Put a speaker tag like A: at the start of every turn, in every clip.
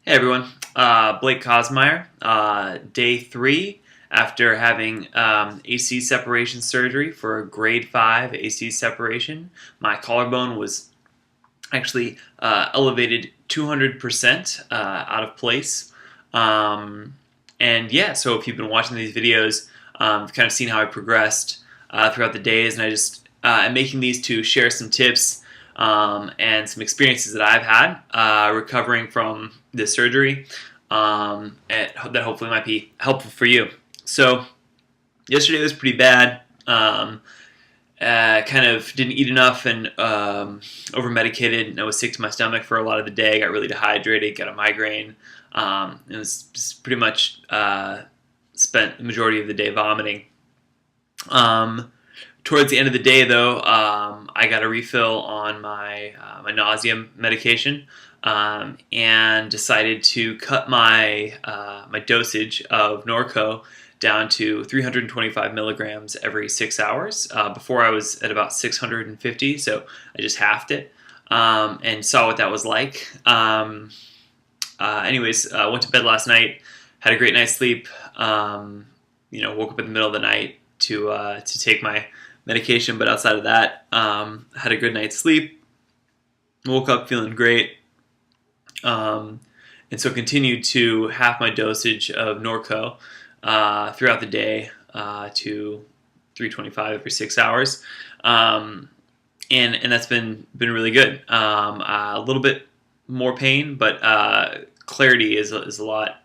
A: Hey everyone, Blake Cosmeyer. Day 3 after having AC separation surgery for a grade 5 AC separation. My collarbone was actually elevated 200% out of place. Um, and yeah, so if you've been watching these videos, you've kind of seen how I progressed throughout the days, and I just am making these to share some tips and some experiences that I've had recovering from this surgery that hopefully might be helpful for you. So, yesterday was pretty bad. Kind of didn't eat enough and over medicated, and I was sick to my stomach for a lot of the day. Got really dehydrated, got a migraine. It was just pretty much spent the majority of the day vomiting. Towards the end of the day, though, I got a refill on my nausea medication, and decided to cut my dosage of Norco down to 325 milligrams every 6 hours. Before I was at about 650, so I just halved it, and saw what that was like. Went to bed last night, had a great night's sleep. Woke up in the middle of the night to take my medication, but outside of that, had a good night's sleep. Woke up feeling great, and so continued to half my dosage of Norco throughout the day to 325 every 6 hours, and that's been really good. A little bit more pain, but clarity is a lot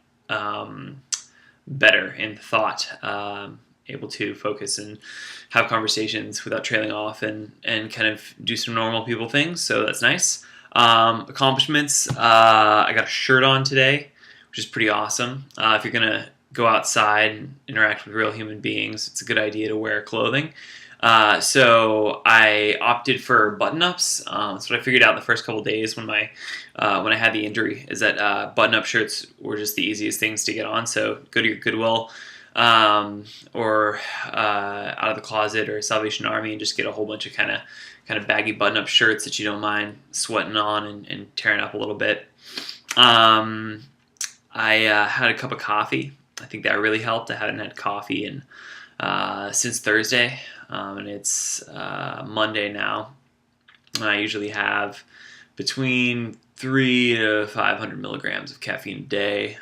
A: better in thought. Able to focus and have conversations without trailing off and kind of do some normal people things. So that's nice. Accomplishments. I got a shirt on today, which is pretty awesome. If you're going to go outside and interact with real human beings, it's a good idea to wear clothing. So I opted for button-ups. That's what I figured out in the first couple of days when I had the injury, is that button-up shirts were just the easiest things to get on. So go to your Goodwill or out of the closet or Salvation Army and just get a whole bunch of kind of baggy button-up shirts that you don't mind sweating on and tearing up a little bit. I had a cup of coffee. I think that really helped. I hadn't had coffee since Thursday, and it's Monday now. I usually have between 300 to 500 milligrams of caffeine a day,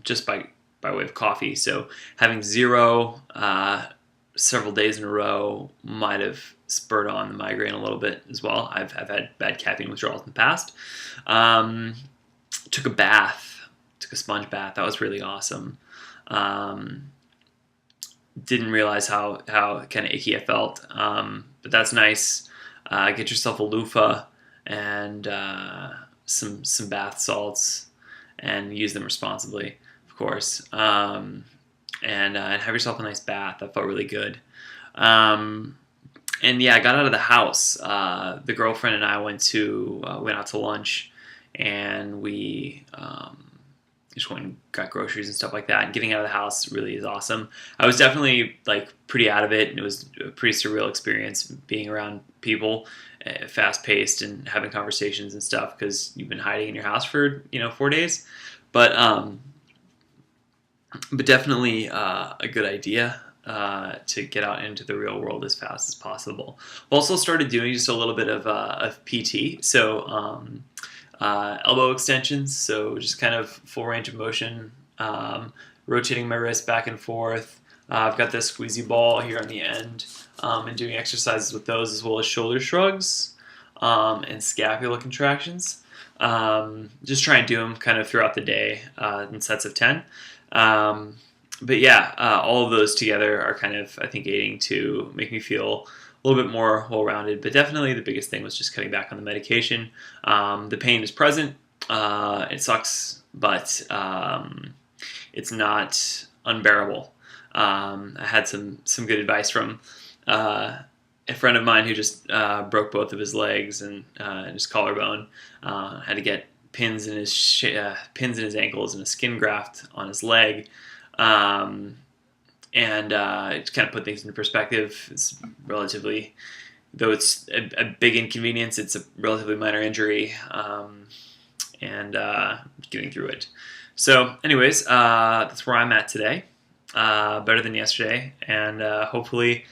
A: just by way of coffee. So having zero several days in a row might have spurred on the migraine a little bit as well. I've had bad caffeine withdrawals in the past. Took a bath, took a sponge bath. That was really awesome. Didn't realize how kind of icky I felt, but that's nice. Get yourself a loofah and some bath salts, and use them responsibly, of course. And have yourself a nice bath. That felt really good. And yeah, I got out of the house. The girlfriend and I went out to lunch, and we just went and got groceries and stuff like that. And getting out of the house really is awesome. I was definitely pretty out of it, and it was a pretty surreal experience being around people, fast paced, and having conversations and stuff, because you've been hiding in your house for 4 days. But definitely a good idea to get out into the real world as fast as possible. I've also started doing just a little bit of PT, so elbow extensions, so just kind of full range of motion, rotating my wrist back and forth. I've got this squeezy ball here on the end, and doing exercises with those, as well as shoulder shrugs and scapula contractions. Just try and do them kind of throughout the day in sets of 10. But yeah, all of those together are kind of, I think, aiding to make me feel a little bit more well-rounded. But definitely the biggest thing was just cutting back on the medication. The pain is present. It sucks, but it's not unbearable. I had some good advice from a friend of mine who just broke both of his legs and his collarbone. Had to get pins in his ankles and a skin graft on his leg, and to kind of put things into perspective, it's relatively, though it's a big inconvenience, it's a relatively minor injury, and getting through it. So, anyways, that's where I'm at today. Better than yesterday, and hopefully